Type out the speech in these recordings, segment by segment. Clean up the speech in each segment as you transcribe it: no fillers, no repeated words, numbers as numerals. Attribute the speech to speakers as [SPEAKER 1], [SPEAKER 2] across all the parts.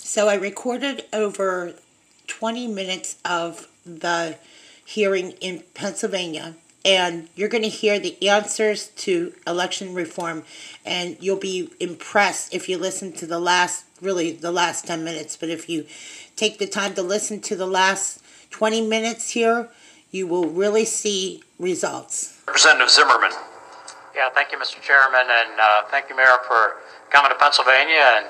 [SPEAKER 1] So I recorded over 20 minutes of the hearing in Pennsylvania, and you're going to hear the answers to election reform, and you'll be impressed if you listen to the last 10 minutes. But if you take the time to listen to the last 20 minutes here, you will really see results.
[SPEAKER 2] Representative Zimmerman.
[SPEAKER 3] Yeah, thank you, Mr. Chairman, and thank you, Mayor, for coming to Pennsylvania, and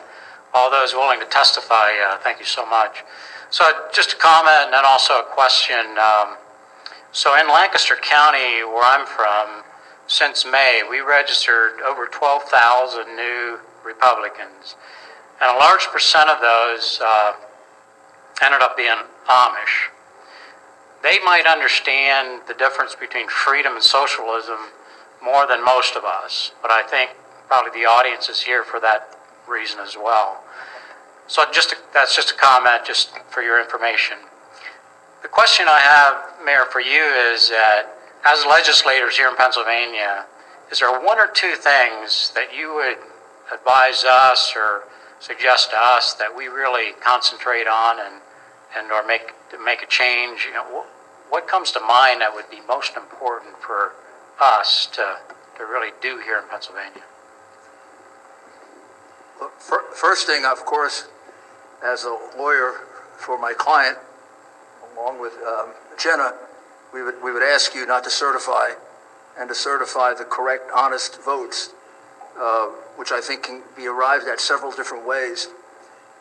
[SPEAKER 3] all those willing to testify. Thank you so much. So just a comment and then also a question. So in Lancaster County, where I'm from, since May, we registered over 12,000 new Republicans, and a large percent of those ended up being Amish. They might understand the difference between freedom and socialism more than most of us, but I think probably the audience is here for that reason as well. So that's just a comment, just for your information. The question I have, Mayor, for you is that as legislators here in Pennsylvania, is there one or two things that you would advise us or suggest to us that we really concentrate on and or make a change? You know, what comes to mind that would be most important for us to really do here in Pennsylvania?
[SPEAKER 4] Well, first thing, of course, as a lawyer for my client, along with Jenna, we would ask you not to certify, and to certify the correct, honest votes, which I think can be arrived at several different ways.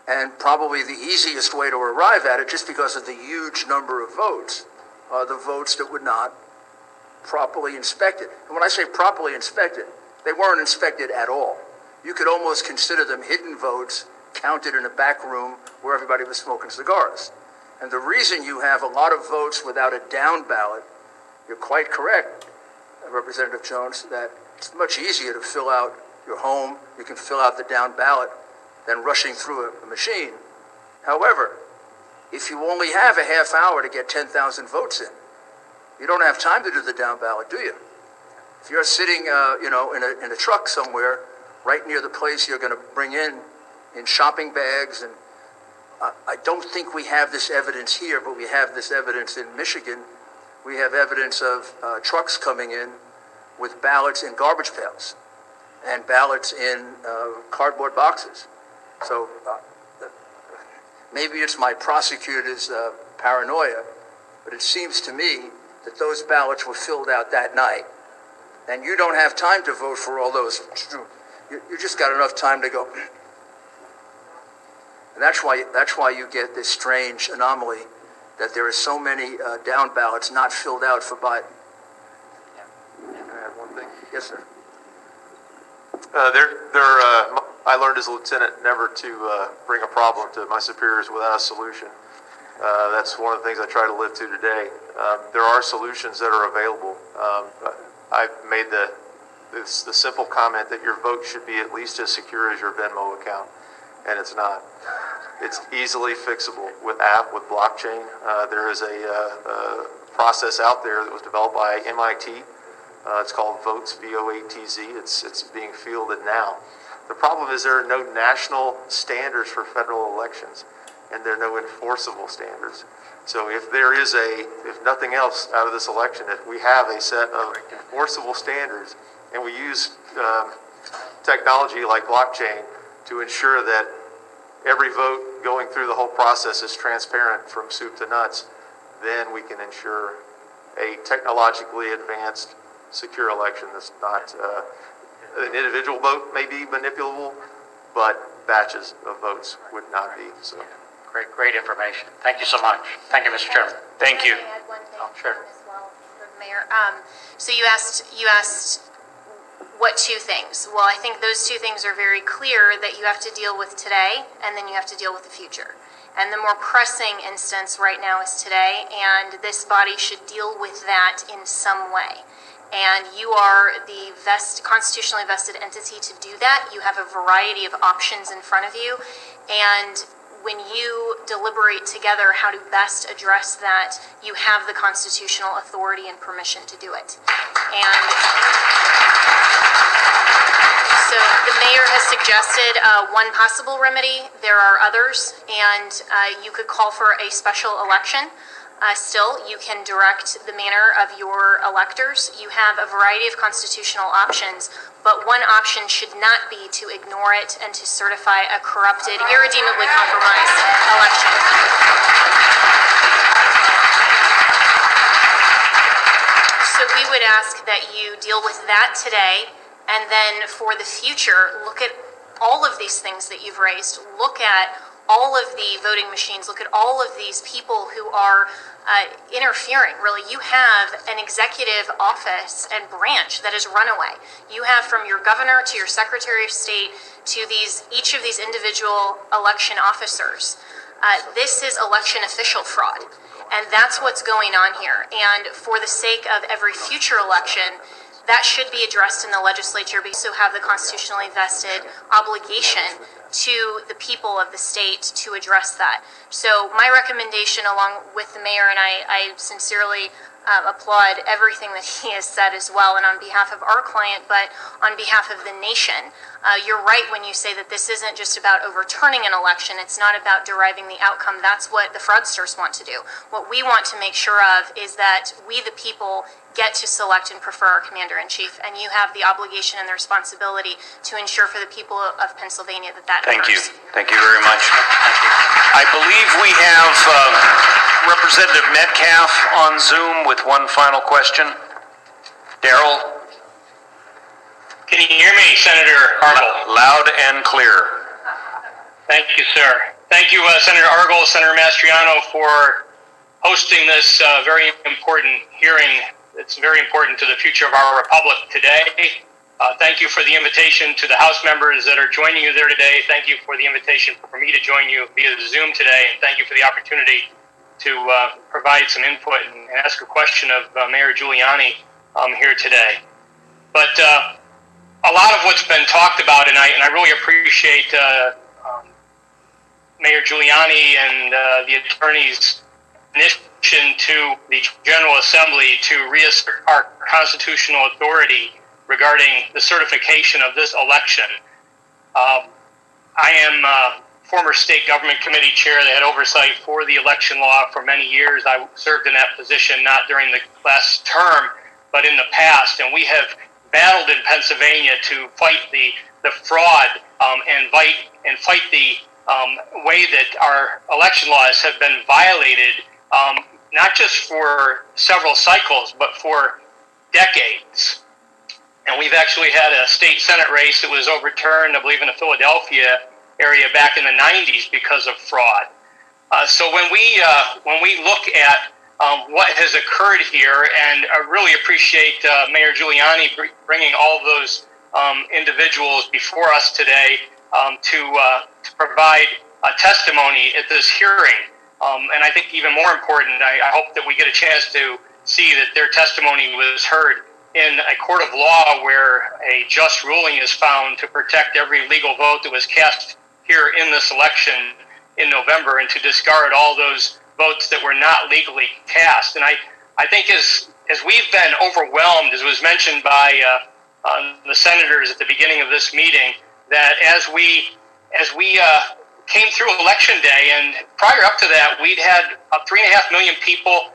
[SPEAKER 4] And probably the easiest way to arrive at it, just because of the huge number of votes, are the votes that were not properly inspected. And when I say properly inspected, they weren't inspected at all. You could almost consider them hidden votes counted in a back room where everybody was smoking cigars. And the reason you have a lot of votes without a down ballot, you're quite correct, Representative Jones, that it's much easier to fill out your home, you can fill out the down ballot, than rushing through a machine. However, if you only have a half hour to get 10,000 votes in, you don't have time to do the down ballot, do you? If you're sitting, in a truck somewhere, right near the place you're going to bring in shopping bags, and I don't think we have this evidence here, but we have this evidence in Michigan. We have evidence of trucks coming in with ballots in garbage pails and ballots in cardboard boxes. So maybe it's my prosecutor's paranoia, but it seems to me that those ballots were filled out that night. And you don't have time to vote for all those. You just got enough time to go. And that's why you get this strange anomaly that there are so many down ballots not filled out for Biden.
[SPEAKER 5] Can I add one thing?
[SPEAKER 4] Yes, sir.
[SPEAKER 5] I learned as a lieutenant never to bring a problem to my superiors without a solution. That's one of the things I try to live to today. There are solutions that are available. I've made the simple comment that your vote should be at least as secure as your Venmo account, and it's not. It's easily fixable with blockchain. There is a process out there that was developed by MIT. It's called VOTZ, V-O-A-T-Z. It's being fielded now. The problem is there are no national standards for federal elections, and there are no enforceable standards. So if nothing else out of this election, if we have a set of enforceable standards and we use technology like blockchain to ensure that every vote going through the whole process is transparent from soup to nuts, then we can ensure a technologically advanced, secure election that's not, an individual vote may be manipulable, but batches of votes would not be. So.
[SPEAKER 3] Great information. Thank you so much. Thank you, Mr. Chairman.
[SPEAKER 2] Thank you.
[SPEAKER 6] Can I add one thing
[SPEAKER 3] sure.
[SPEAKER 6] as well, for the Mayor? So you asked what two things? Well, I think those two things are very clear, that you have to deal with today and then you have to deal with the future. And the more pressing instance right now is today, and this body should deal with that in some way. And you are the constitutionally vested entity to do that. You have a variety of options in front of you, and when you deliberate together how to best address that, you have the constitutional authority and permission to do it. And So the mayor has suggested one possible remedy. There are others, and you could call for a special election. Still, you can direct the manner of your electors. You have a variety of constitutional options, but one option should not be to ignore it and to certify a corrupted, irredeemably compromised election. So we would ask that you deal with that today, and then for the future, look at all of these things that you've raised. Look at all of the voting machines. Look at all of these people who are interfering. Really, you have an executive office and branch that is runaway. You have from your governor to your secretary of state to each of these individual election officers. This is election official fraud. And that's what's going on here. And for the sake of every future election, that should be addressed in the legislature. We also have the constitutionally vested obligation to the people of the state to address that. So my recommendation, along with the mayor, and I sincerely applaud everything that he has said as well, and on behalf of our client, but on behalf of the nation. You're right when you say that this isn't just about overturning an election. It's not about deriving the outcome. That's what the fraudsters want to do. What we want to make sure of is that we, the people, get to select and prefer our commander-in-chief, and you have the obligation and the responsibility to ensure for the people of Pennsylvania that
[SPEAKER 2] Thank you.
[SPEAKER 6] occurs.
[SPEAKER 2] Thank you very much. I believe we have Representative Metcalf on Zoom with one final question. Darrell?
[SPEAKER 7] Can you hear me, Senator Argall?
[SPEAKER 2] Loud and clear.
[SPEAKER 7] Thank you, sir. Thank you, Senator Argall, Senator Mastriano, for hosting this very important hearing. It's very important to the future of our republic today. Thank you for the invitation to the House members that are joining you there today. Thank you for the invitation for me to join you via Zoom today, and thank you for the opportunity to provide some input and ask a question of Mayor Giuliani here today. But a lot of what's been talked about, and I really appreciate Mayor Giuliani and the attorney's initiative to the General Assembly to reassert our constitutional authority regarding the certification of this election. I am former state government committee chair that had oversight for the election law for many years. I served in that position not during the last term, but in the past, and we have battled in Pennsylvania to fight the fraud and fight the way that our election laws have been violated, not just for several cycles, but for decades. And we've actually had a state Senate race that was overturned, I believe, in the Philadelphia area back in the 90s because of fraud. So when we look at what has occurred here, and I really appreciate Mayor Giuliani bringing all of those individuals before us today to provide a testimony at this hearing. And I think even more important, I hope that we get a chance to see that their testimony was heard in a court of law where a just ruling is found to protect every legal vote that was cast here in this election in November, and to discard all those votes that were not legally cast. And I think as we've been overwhelmed, as was mentioned by the senators at the beginning of this meeting, that as we came through Election Day, and prior up to that, we'd had 3.5 million people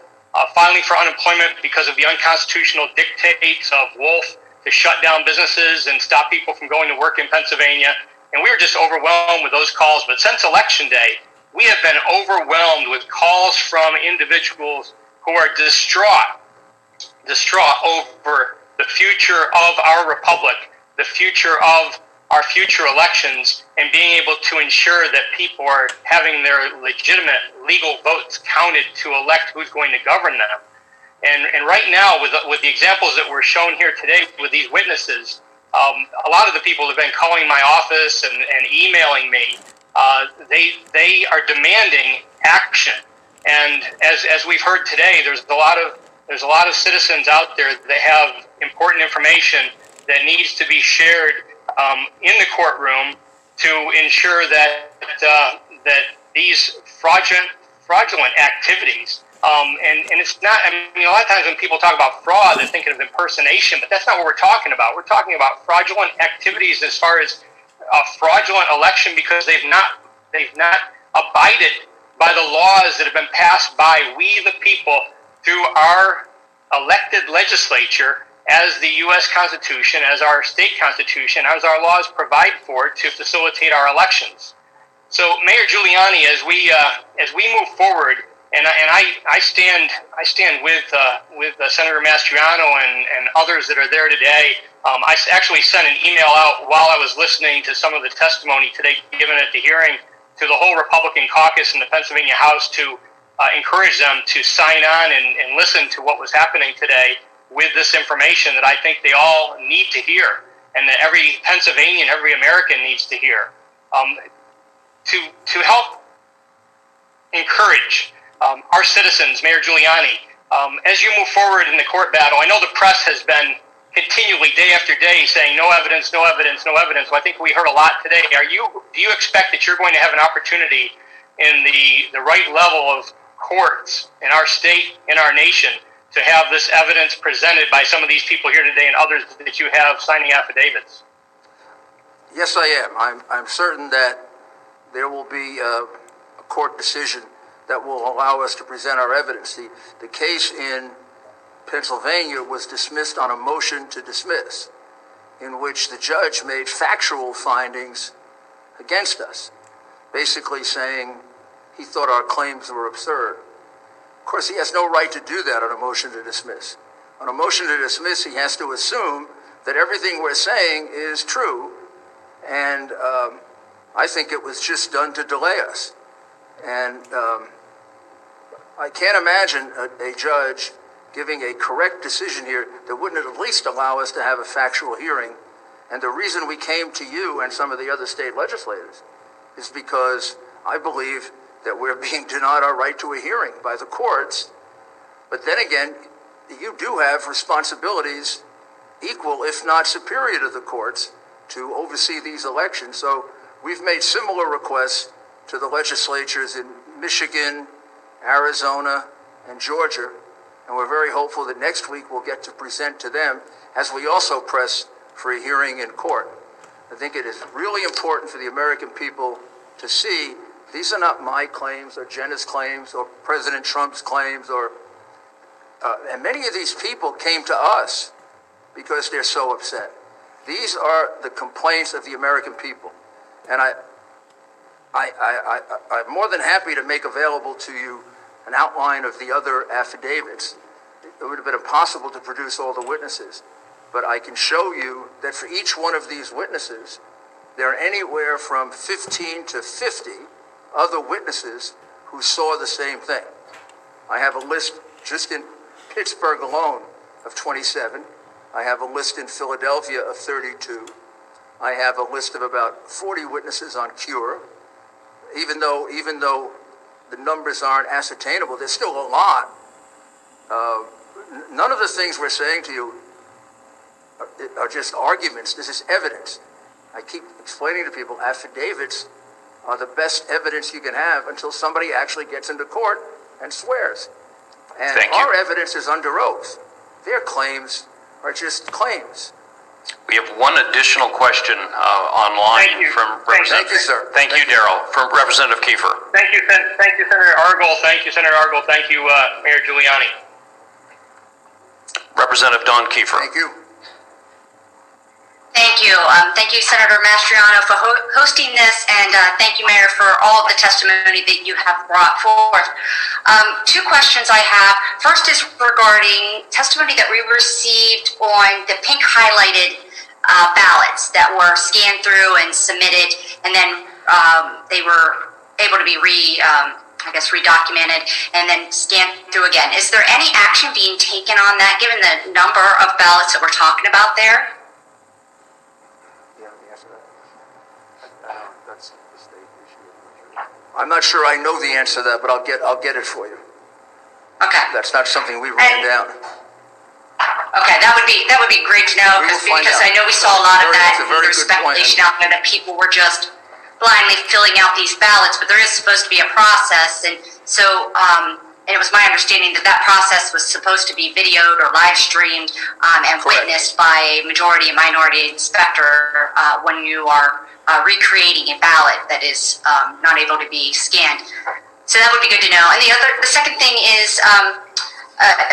[SPEAKER 7] filing for unemployment because of the unconstitutional dictates of Wolf to shut down businesses and stop people from going to work in Pennsylvania. And we were just overwhelmed with those calls. But since Election Day, we have been overwhelmed with calls from individuals who are distraught over the future of our republic, the future of our future elections, and being able to ensure that people are having their legitimate legal votes counted to elect who's going to govern them. And right now, with the examples that were shown here today with these witnesses, a lot of the people have been calling my office and emailing me. They are demanding action. And as we've heard today, there's a lot of citizens out there that have important information that needs to be shared in the courtroom to ensure that these fraudulent activities And it's not, I mean, a lot of times when people talk about fraud, they're thinking of impersonation, but that's not what we're talking about. We're talking about fraudulent activities as far as a fraudulent election because they've not abided by the laws that have been passed by we the people through our elected legislature as the U.S. Constitution, as our state constitution, as our laws provide for to facilitate our elections. So Mayor Giuliani, as we move forward, and I stand with Senator Mastriano and others that are there today. I actually sent an email out while I was listening to some of the testimony today given at the hearing to the whole Republican caucus in the Pennsylvania House to encourage them to sign on and listen to what was happening today with this information that I think they all need to hear and that every Pennsylvanian, every American needs to hear. To help encourage our citizens, Mayor Giuliani, as you move forward in the court battle, I know the press has been continually, day after day, saying no evidence, no evidence, no evidence. Well, I think we heard a lot today. Do you expect that you're going to have an opportunity in the right level of courts in our state, in our nation, to have this evidence presented by some of these people here today and others that you have signing affidavits?
[SPEAKER 4] Yes, I am. I'm certain that there will be a court decision that will allow us to present our evidence. The case in Pennsylvania was dismissed on a motion to dismiss, in which the judge made factual findings against us, basically saying he thought our claims were absurd. Of course, he has no right to do that on a motion to dismiss. On a motion to dismiss, he has to assume that everything we're saying is true, and I think it was just done to delay us. And I can't imagine a judge giving a correct decision here that wouldn't at least allow us to have a factual hearing. And the reason we came to you and some of the other state legislators is because I believe that we're being denied our right to a hearing by the courts. But then again, you do have responsibilities equal, if not superior to the courts, to oversee these elections. So we've made similar requests to the legislatures in Michigan, Arizona, and Georgia, and we're very hopeful that next week we'll get to present to them as we also press for a hearing in court. I think it is really important for the American people to see these are not my claims or Jenna's claims or President Trump's claims, and many of these people came to us because they're so upset. These are the complaints of the American people, and I'm more than happy to make available to you an outline of the other affidavits. It would have been impossible to produce all the witnesses, but I can show you that for each one of these witnesses, there are anywhere from 15 to 50 other witnesses who saw the same thing. I have a list just in Pittsburgh alone of 27. I have a list in Philadelphia of 32. I have a list of about 40 witnesses on Cure. Even though the numbers aren't ascertainable, there's still a lot. None of the things we're saying to you are just arguments. This is evidence. I keep explaining to people, affidavits are the best evidence you can have until somebody actually gets into court and swears. And our evidence is under oath. Their claims are just claims.
[SPEAKER 2] We have one additional question online from Representative.
[SPEAKER 4] Thank you, sir.
[SPEAKER 2] Thank you, Darrell. From Representative Kiefer.
[SPEAKER 7] Thank you, Senator Argel. Thank you, Senator Argel. Thank you, Mayor Giuliani.
[SPEAKER 2] Representative Don Kiefer.
[SPEAKER 4] Thank you.
[SPEAKER 8] Thank you. Thank you, Senator Mastriano, for hosting this, and thank you, Mayor, for all of the testimony that you have brought forth. Two questions I have. First is regarding testimony that we received on the pink highlighted ballots that were scanned through and submitted, and then they were able to be redocumented and then scanned through again. Is there any action being taken on that, given the number of ballots that we're talking about there?
[SPEAKER 4] That's the state issue. I'm not sure I know the answer to that, but I'll get it for you.
[SPEAKER 8] Okay.
[SPEAKER 4] That's not something we ran down.
[SPEAKER 8] Okay, that would be great to know, because I know we saw a lot of that. There's speculation out there that people were just blindly filling out these ballots, but there is supposed to be a process, and so and it was my understanding that that process was supposed to be videoed or live streamed and witnessed by a majority and minority inspector when you are recreating a ballot that is not able to be scanned. So that would be good to know. And the second thing is,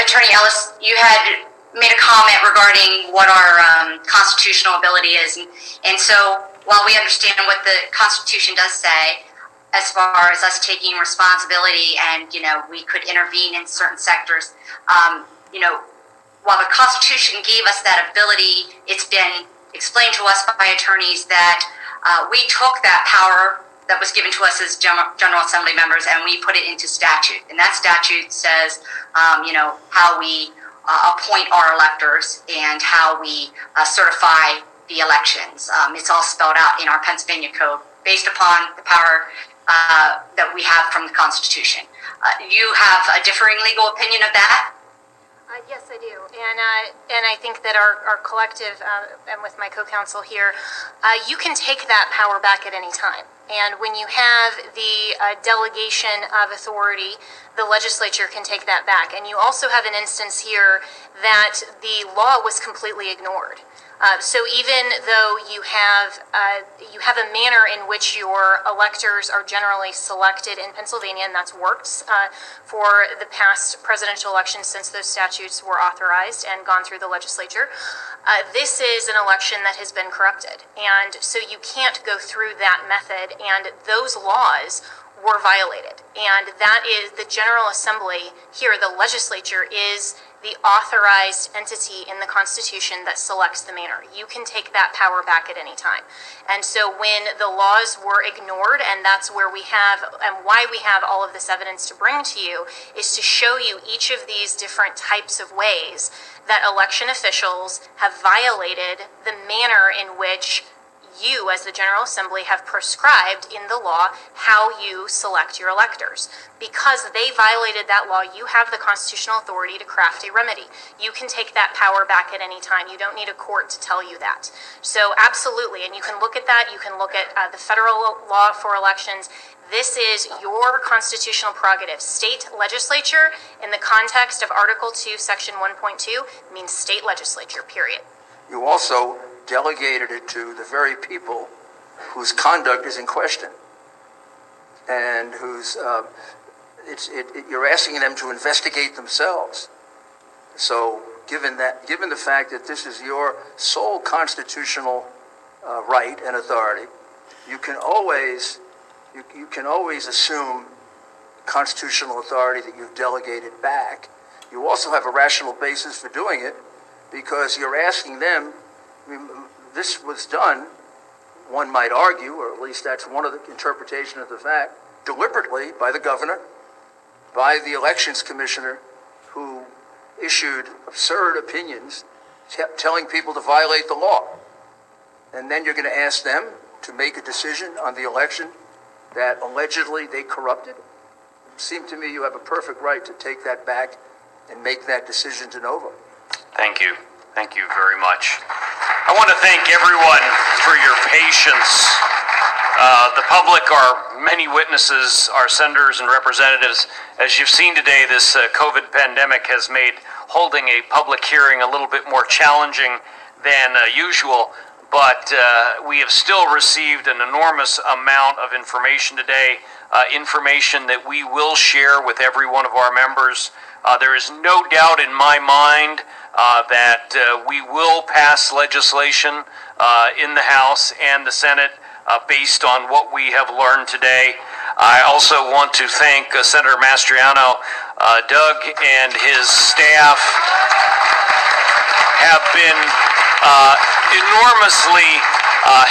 [SPEAKER 8] Attorney Ellis, you had made a comment regarding what our constitutional ability is, and so while we understand what the Constitution does say, as far as us taking responsibility and, we could intervene in certain sectors, while the Constitution gave us that ability, it's been explained to us by attorneys that we took that power that was given to us as General Assembly members and we put it into statute. And that statute says, how we appoint our electors and how we certify the elections. It's all spelled out in our Pennsylvania Code based upon the power that we have from the Constitution. You have a differing legal opinion of that?
[SPEAKER 6] Yes, I do, and I think that our collective, and with my co-counsel here, you can take that power back at any time. And when you have the delegation of authority, the legislature can take that back. And you also have an instance here that the law was completely ignored. So even though you have a manner in which your electors are generally selected in Pennsylvania, and that's worked for the past presidential elections since those statutes were authorized and gone through the legislature, this is an election that has been corrupted. And so you can't go through that method, and those laws were violated. And that is the General Assembly here, the legislature, is the authorized entity in the Constitution that selects the manner. You can take that power back at any time. And so when the laws were ignored, and that's where we have, and why we have all of this evidence to bring to you, is to show you each of these different types of ways that election officials have violated the manner in which you, as the General Assembly, have prescribed in the law how you select your electors. Because they violated that law, you have the constitutional authority to craft a remedy. You can take that power back at any time. You don't need a court to tell you that. So absolutely, and you can look at that. You can look at the federal law for elections. This is your constitutional prerogative. State legislature, in the context of Article 2, Section 1.2, means state legislature, period.
[SPEAKER 4] You also delegated it to the very people whose conduct is in question and whose you're asking them to investigate themselves. So given the fact that this is your sole constitutional right and authority, you can always assume constitutional authority that you've delegated back. You also have a rational basis for doing it because you're asking them. This was done, one might argue, or at least that's one of the interpretation of the fact, deliberately by the governor, by the elections commissioner, who issued absurd opinions telling people to violate the law. And then you're going to ask them to make a decision on the election that allegedly they corrupted. It seemed to me you have a perfect right to take that back and make that decision de novo.
[SPEAKER 2] Thank you. Thank you very much. I want to thank everyone for your patience. The public, our many witnesses, our senators and representatives. As you've seen today, this COVID pandemic has made holding a public hearing a little bit more challenging than usual, but we have still received an enormous amount of information today, information that we will share with every one of our members. There is no doubt in my mind that we will pass legislation in the House and the Senate based on what we have learned today. I also want to thank Senator Mastriano. Doug and his staff have been enormously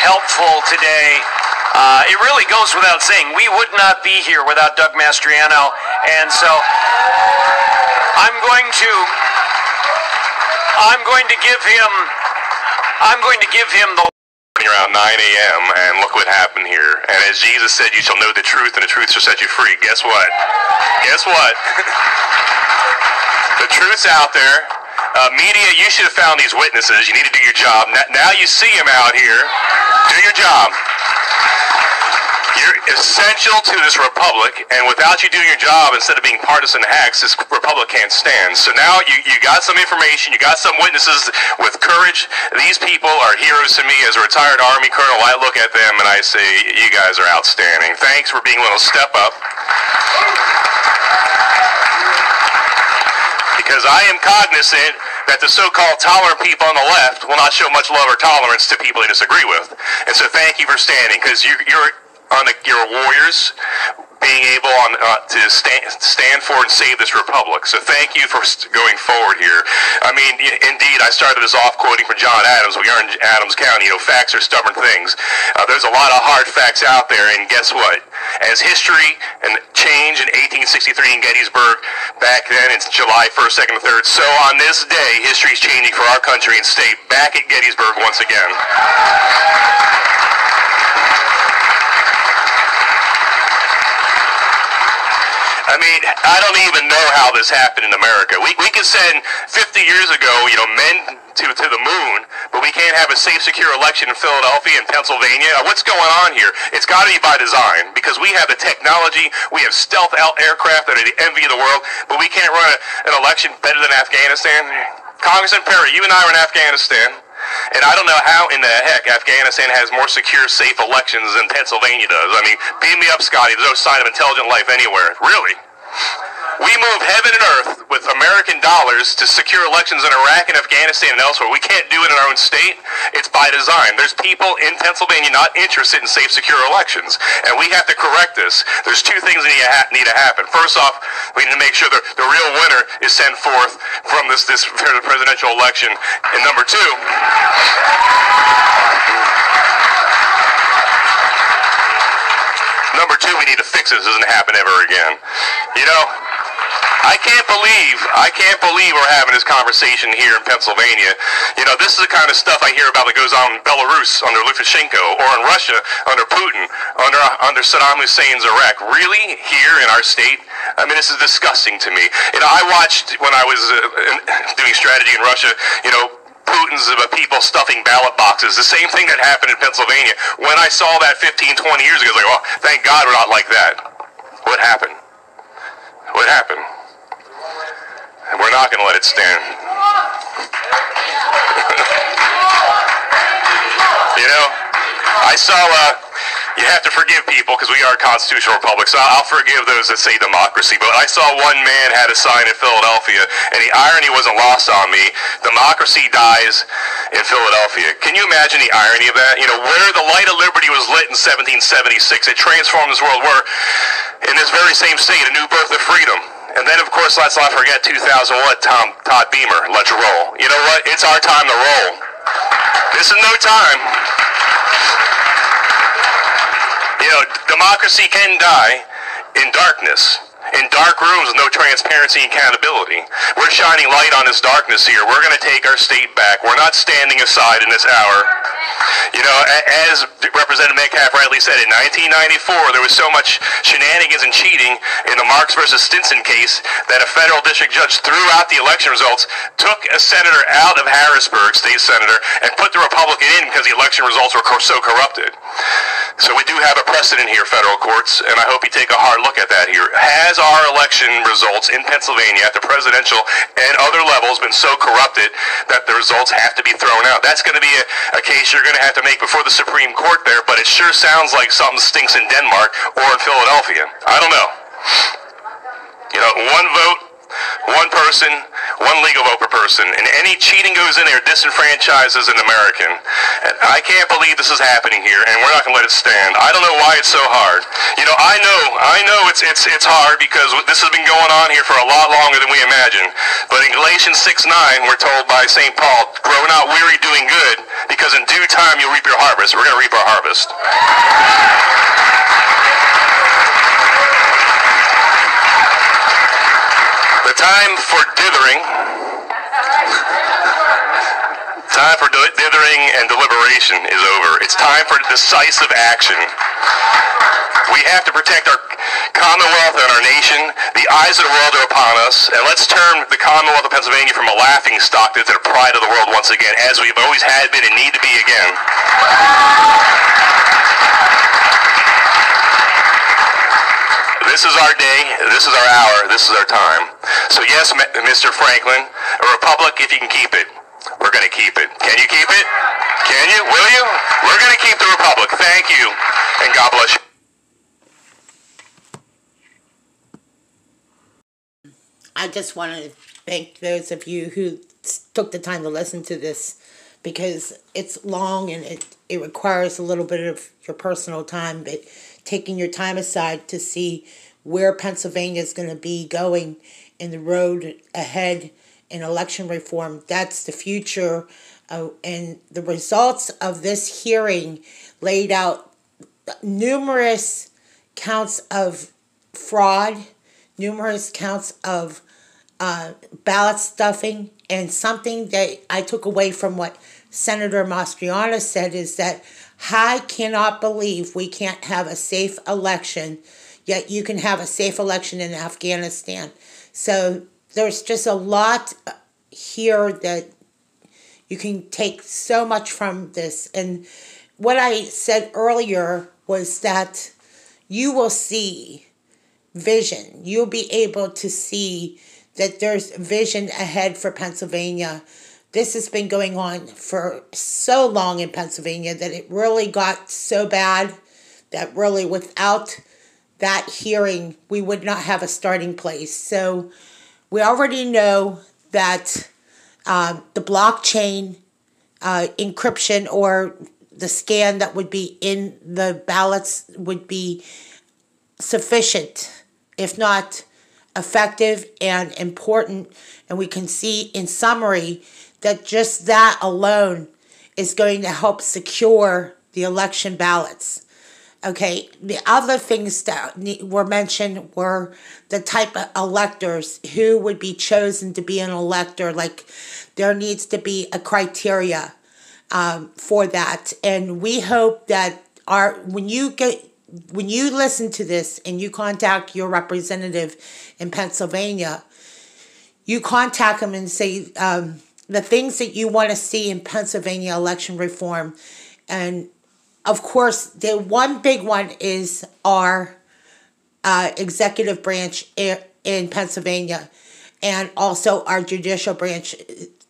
[SPEAKER 2] helpful today. It really goes without saying, we would not be here without Doug Mastriano, and so I'm going to give him the
[SPEAKER 9] around 9 a.m. and look what happened here. And as Jesus said, you shall know the truth and the truth shall set you free. Guess what? Guess what? The truth's out there. Media, you should have found these witnesses. You need to do your job. Now you see them out here. Do your job. You're essential to this republic, and without you doing your job, instead of being partisan hacks, this republic can't stand. So now you got some information, you got some witnesses with courage. These people are heroes to me. As a retired Army colonel, I look at them and I say, you guys are outstanding. Thanks for being a little step up. Because I am cognizant that the so-called tolerant people on the left will not show much love or tolerance to people they disagree with. And so thank you for standing, because you're warriors being able to stand for and save this republic. So thank you for going forward here. I mean, indeed, I started this off quoting from John Adams. We are in Adams County. You know, facts are stubborn things. There's a lot of hard facts out there, and guess what? As history and change in 1863 in Gettysburg, back then it's July 1st, 2nd, and 3rd. So on this day, history is changing for our country and state back at Gettysburg once again. I mean, I don't even know how this happened in America. We could send 50 years ago, you know, men to the moon, but we can't have a safe, secure election in Philadelphia and Pennsylvania. What's going on here? It's got to be by design, because we have the technology, we have stealth aircraft that are the envy of the world, but we can't run an election better than Afghanistan. Congressman Perry, you and I were in Afghanistan. And I don't know how in the heck Afghanistan has more secure, safe elections than Pennsylvania does. I mean, beam me up, Scotty. There's no sign of intelligent life anywhere. Really? We move heaven and earth with American dollars to secure elections in Iraq and Afghanistan and elsewhere. We can't do it in our own state. It's by design. There's people in Pennsylvania not interested in safe, secure elections. And we have to correct this. There's two things that need to happen. First off, we need to make sure the real winner is sent forth from this presidential election. And number two, we need to fix it. This doesn't happen ever again. You know, I can't believe we're having this conversation here in Pennsylvania. You know, this is the kind of stuff I hear about that goes on in Belarus under Lukashenko, or in Russia under Putin, under Saddam Hussein's Iraq. Really? Here in our state? I mean, this is disgusting to me. You know, I watched when I was doing strategy in Russia, you know, Putin's people stuffing ballot boxes. The same thing that happened in Pennsylvania. When I saw that 15, 20 years ago, I was like, oh, thank God we're not like that. What happened? What happened? And we're not going to let it stand. You know, I saw, you have to forgive people because we are a constitutional republic, so I'll forgive those that say democracy, but I saw one man had a sign in Philadelphia, and the irony wasn't lost on me. Democracy dies in Philadelphia. Can you imagine the irony of that? You know, where the light of liberty was lit in 1776, it transformed this world. We're in this very same state, a new birth of freedom. And then, of course, let's not forget 2001, Todd Beamer, let's roll. You know what? It's our time to roll. This is no time. You know, democracy can die in darkness. In dark rooms with no transparency and accountability. We're shining light on this darkness here. We're going to take our state back. We're not standing aside in this hour. You know, as Representative Metcalf rightly said, in 1994, there was so much shenanigans and cheating in the Marks versus Stinson case that a federal district judge threw out the election results, took a senator out of Harrisburg, state senator, and put the Republican in because the election results were so corrupted. So we do have a precedent here, federal courts, and I hope you take a hard look at that here. Has our election results in Pennsylvania at the presidential and other levels been so corrupted that the results have to be thrown out? That's going to be a case you're going to have to make before the Supreme Court there, but it sure sounds like something stinks in Denmark or in Philadelphia. I don't know. You know, one vote, one person, one legal vote per person, and any cheating goes in there disenfranchises an American. And I can't believe this is happening here, and we're not going to let it stand. I don't know why it's so hard. You know, I know it's hard because this has been going on here for a lot longer than we imagine. But in Galatians 6:9, we're told by St. Paul, grow not weary doing good, because in due time you'll reap your harvest. We're going to reap our harvest. The time for dithering and deliberation is over. It's time for decisive action. We have to protect our Commonwealth and our nation. The eyes of the world are upon us, and let's turn the Commonwealth of Pennsylvania from a laughing stock to the pride of the world once again, as we've always had been and need to be again. This is our day, this is our hour, this is our time. So yes, Mr. Franklin, a republic, if you can keep it, we're going to keep it. Can you keep it? Can you? Will you? We're going to keep the republic. Thank you, and God bless you.
[SPEAKER 1] I just want to thank those of you who took the time to listen to this, because it's long and it requires a little bit of your personal time, but taking your time aside to see where Pennsylvania is going to be going in the road ahead in election reform, that's the future. And the results of this hearing laid out numerous counts of fraud, numerous counts of ballot stuffing, and something that I took away from what Senator Mastriano said is that I cannot believe we can't have a safe election, yet you can have a safe election in Afghanistan. So there's just a lot here that you can take so much from this. And what I said earlier was that you will see vision. You'll be able to see that there's vision ahead for Pennsylvania. This has been going on for so long in Pennsylvania that it really got so bad that really without that hearing, we would not have a starting place. So we already know that the blockchain encryption or the scan that would be in the ballots would be sufficient, if not effective and important. And we can see in summary that just that alone is going to help secure the election ballots. Okay, the other things that were mentioned were the type of electors who would be chosen to be an elector. Like, there needs to be a criteria for that. And we hope that when you listen to this and you contact your representative in Pennsylvania, you contact them and say the things that you want to see in Pennsylvania election reform. And of course, the one big one is our executive branch in Pennsylvania, and also our judicial branch.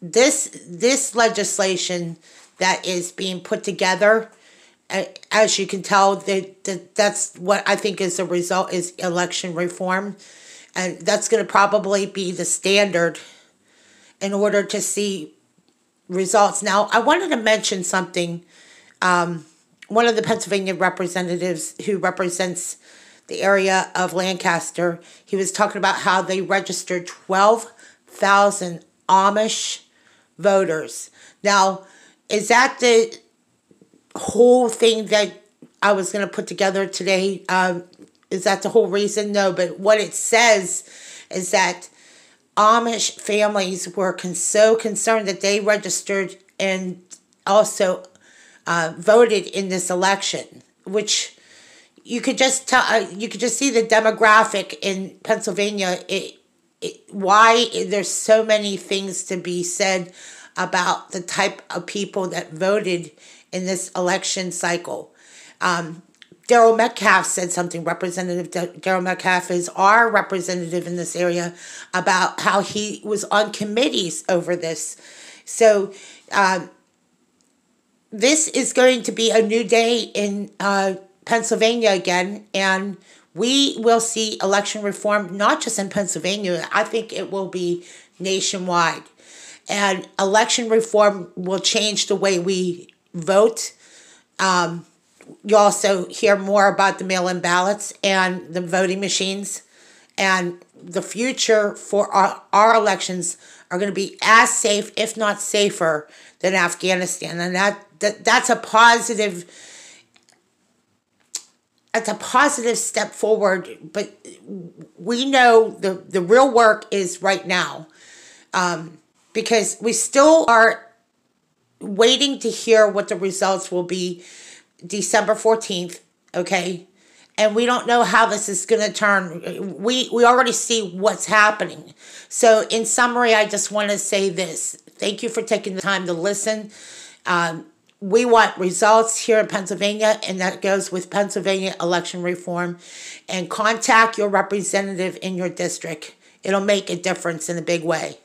[SPEAKER 1] This legislation that is being put together, as you can tell, that's what I think is the result, is election reform. And that's going to probably be the standard in order to see results. Now, I wanted to mention something. One of the Pennsylvania representatives who represents the area of Lancaster, he was talking about how they registered 12,000 Amish voters. Now, is that the whole thing that I was going to put together today? Is that the whole reason? No, but what it says is that Amish families were so concerned that they registered and also voted in this election, which you could just tell. You could just see the demographic in Pennsylvania. Why there's so many things to be said about the type of people that voted in this election cycle. Daryl Metcalf said something. Representative Daryl Metcalf is our representative in this area, about how he was on committees over this. So this is going to be a new day in Pennsylvania again, and we will see election reform not just in Pennsylvania. I think it will be nationwide. And election reform will change the way we vote. You also hear more about the mail-in ballots and the voting machines. And the future for our elections are going to be as safe, if not safer, than Afghanistan. And that's a positive. It's a positive step forward. But we know the real work is right now, because we still are waiting to hear what the results will be December 14th, okay? And we don't know how this is going to turn. We already see what's happening. So in summary, I just want to say this. Thank you for taking the time to listen. we want results here in Pennsylvania, and that goes with Pennsylvania election reform. And contact your representative in your district. It'll make a difference in a big way.